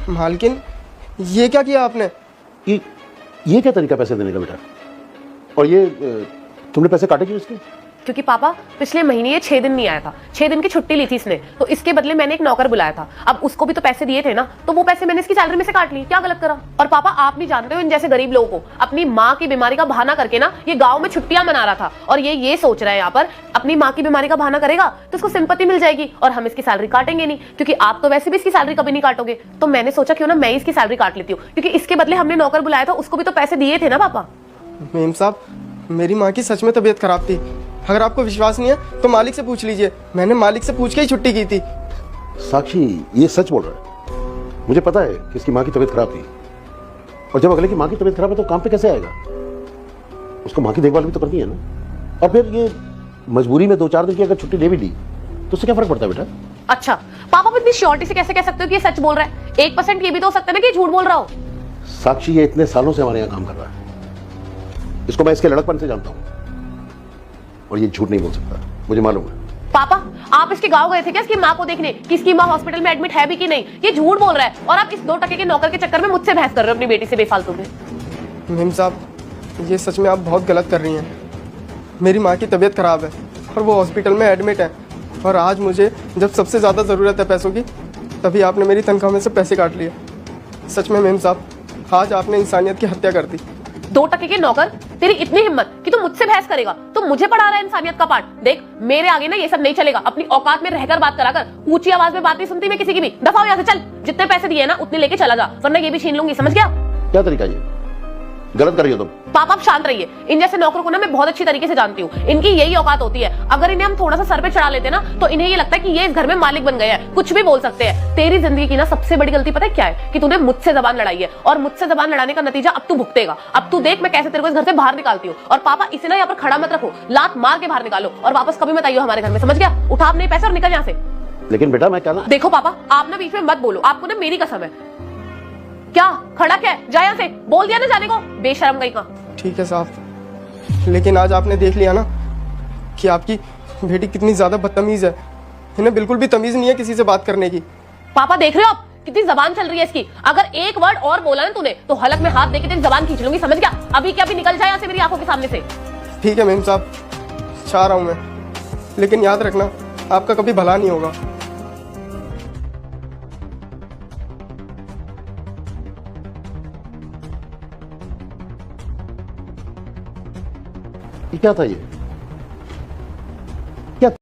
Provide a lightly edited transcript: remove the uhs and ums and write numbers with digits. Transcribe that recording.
मालकिन, ये क्या किया आपने? ये क्या तरीका पैसे देने का बेटा? और ये तुमने पैसे काटे क्यों इसके? क्योंकि पापा पिछले महीने ये 6 दिन नहीं आया था, 6 दिन की छुट्टी ली थी इसने, तो इसके बदले मैंने एक नौकर बुलाया था। अब उसको भी तो पैसे दिए थे ना, तो वो पैसे मैंने इसकी सैलरी में से काट लिए। क्या गलत करा? और पापा आप नहीं जानते हो इन जैसे गरीब लोगों को, अपनी माँ की बीमारी का बहाना करके ना ये गाँव में छुट्टियां मना रहा था, और ये सोच रहा है यहाँ पर अपनी माँ की बीमारी का बहाना करेगा तो उसको सिंपत्ति मिल जाएगी और हम इसकी सैलरी काटेंगे नहीं, क्योंकि आप तो वैसे भी इसकी सैलरी कभी नहीं काटोगे। तो मैंने सोचा क्यों ना मैं इसकी सैलरी काट लेती हूँ, क्योंकि इसके बदले हमने नौकर बुलाया था, उसको भी तो पैसे दिए थे ना पापा। मेम साहब, मेरी माँ की सच में तबीयत खराब थी। अगर आपको विश्वास नहीं है तो मालिक से पूछ लीजिए, मैंने मालिक से पूछ के ही छुट्टी की थी। साक्षी ये सच बोल रहा है, मुझे पता है कि इसकी माँ की तबीयत खराब थी, और जब अगले की माँ की तबीयत खराब है तो काम पे कैसे आएगा? उसको माँ की देखभाल भी तो करनी है ना। और फिर ये मजबूरी में 2-4 दिन की अगर छुट्टी ले भी ली तो उससे क्या फर्क पड़ता है बेटा? अच्छा पापा, आप इतनी श्योरिटी से कैसे कह सकते हो कि ये सच बोल रहा है? 1% ये भी तो हो सकता है ना कि झूठ बोल रहा हो। साक्षी ये इतने सालों से हमारे यहाँ काम कर रहा है, इसको मैं इसके लड़कपन से जानता हूँ, और ये झूठ नहीं बोल सकता, मुझे मालूम है। पापा आप इसके गांव गए थे क्या इसकी माँ को देखने कि इसकी माँ हॉस्पिटल में एडमिट है भी कि नहीं? ये झूठ बोल रहा है, और आप इस 2 टके के नौकर के चक्कर में मुझसे बहस कर रहे हो अपनी बेटी से बेफालतू में। मेम साहब, ये सच में आप बहुत गलत कर रही हैं। मेरी माँ की तबीयत खराब है और वो हॉस्पिटल में एडमिट है, और आज मुझे जब सबसे ज़्यादा ज़रूरत है पैसों की, तभी आपने मेरी तनख्वाह में से पैसे काट लिए। सच में मेम साहब, आज आपने इंसानियत की हत्या कर दी। 2 टके के नौकर, तेरी इतनी हिम्मत कि तू मुझसे बहस करेगा? तो मुझे पढ़ा रहा है इंसानियत का पाठ? देख मेरे आगे ना ये सब नहीं चलेगा, अपनी औकात में रहकर बात करा कर। ऊंची आवाज में बात नहीं सुनती मैं किसी की भी। दफा हो यहाँ से, चल। जितने पैसे दिए ना उतने लेके चला जा, वरना ये भी छीन लूंगी, समझ गया? क्या तरीका ये? गलत कर रही हो तुम। पापा आप शांत रहिए, इन जैसे नौकरों को ना मैं बहुत अच्छी तरीके से जानती हूँ, इनकी यही औकात होती है। अगर इन्हें हम थोड़ा सा सर पे चढ़ा लेते ना तो इन्हें ये लगता है कि ये इस घर में मालिक बन गए हैं, कुछ भी बोल सकते हैं। तेरी जिंदगी की ना सबसे बड़ी गलती पता है क्या है? कि तूने मुझसे जबान लड़ाई है, और मुझसे जबान लड़ाने का नतीजा अब तू भुगतेगा। अब तू देख मैं कैसे तेरे को इस घर से बाहर निकालती हूँ। और पापा इसे ना यहाँ पर खड़ा मत रखो, लात मार के बाहर निकालो, और वापस कभी मत आइयो हमारे घर में, समझ गया? उठा अपने पैसे और निकल यहाँ से। लेकिन बेटा मैं क्या ना। देखो पापा आप ना बीच में मत बोलो, आपको ना मेरी कसम है। क्या खड़ा क्या है? जा यहाँ से, बोल दिया ना जाने को, बेशरम गई का। ठीक है साहब, लेकिन आज आपने देख लिया ना कि आपकी बेटी कितनी ज़्यादा बदतमीज़ है। इन्हें बिल्कुल भी तमीज़ नहीं है किसी से बात करने की। पापा देख रहे हो आप कितनी जबान चल रही है इसकी? अगर एक वर्ड और बोला ना तूने तो हलक में हाथ देके तेरी जबान खींच लूंगी, समझ गया? अभी क्या अभी निकल जाए यहाँ से मेरी आंखों के सामने से। ठीक है मेम साहब, चाह रहा हूँ मैं, लेकिन याद रखना आपका कभी भला नहीं होगा। ये क्या था ये?